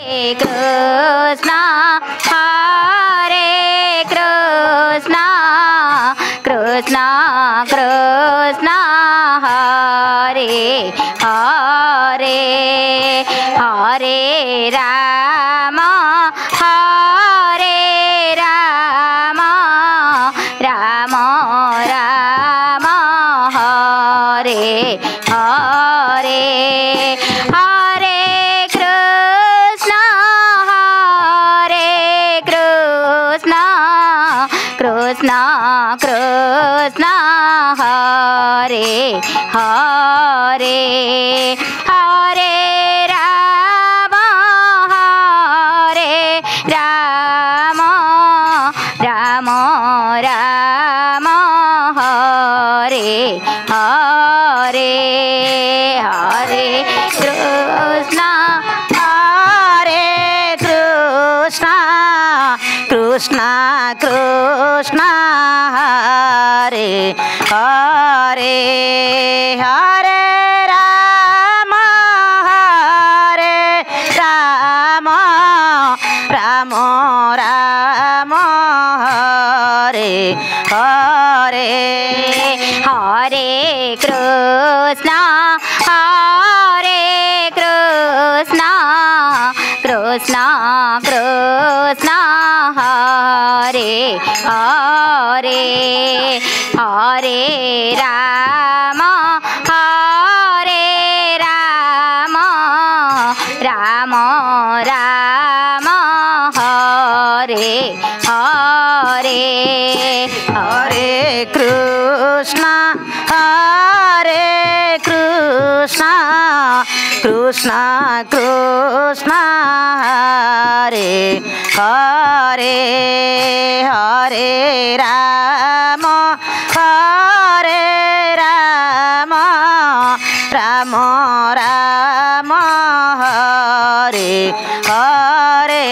Krishna Hare Krishna Krishna Krishna Hare Hare Hare Rama Hare Rama Rama Rama Hare Hare Hare Krishna Hare Krishna Krishna Krishna Hare Hare Hare Rama Hare Rama Rama Rama Hare Hare Hare Krishna Hare Krishna Krishna Krishna Hare Hare Hare Rama Hare Rama Rama Rama Hare Hare Hare Krishna Hare Krishna Krishna Krishna Hare Hare Hare Rama Hare Rama Rama Rama Hare Hare Hare Krishna Hare Krishna Krishna Krishna Hare Hare Hare Rama Hare Rama Rama Rama Hare Hare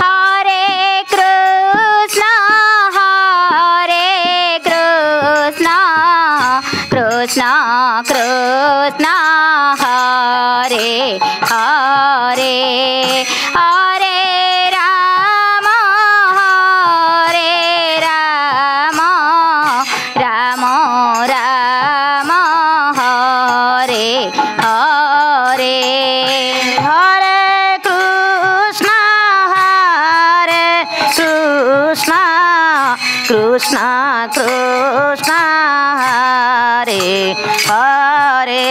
Hare Krishna Hare Krishna Krishna Krishna Hare Hare Hare Rama Hare Rama Rama Rama Hare Hare Hare Krishna Hare Krishna Krishna Krishna Hare Hare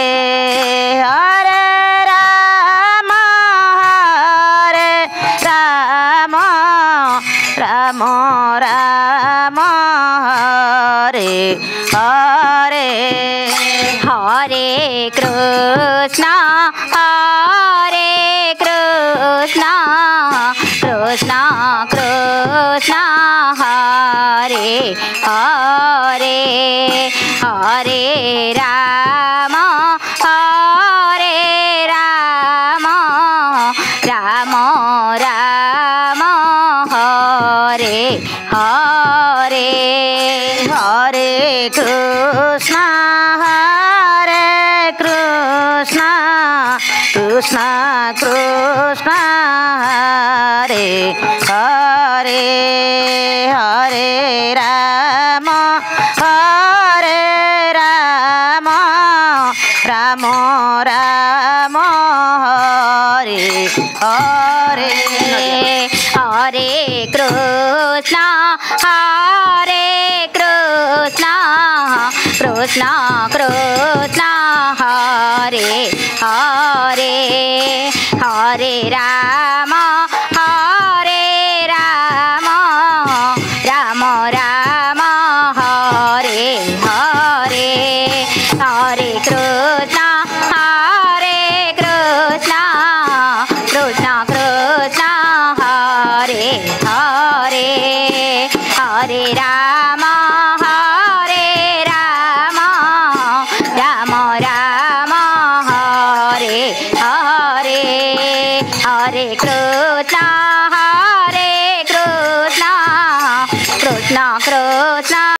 Hare Rama Hare Rama Rama Rama Hare Hare Hare Krishna Hare Krishna Krishna Krishna Hare Hare Hare Rama Hare Rama Rama Rama Hare Hare Hare Krishna Hare Krishna Krishna Krishna Hare Hare Hare Rama Hare Rama Rama Rama Hare Hare Hare Krishna Hare Krishna Krishna Krishna Hare Hare Hare Rama Hare Rama Rama Rama Hare Hare Hare Krishna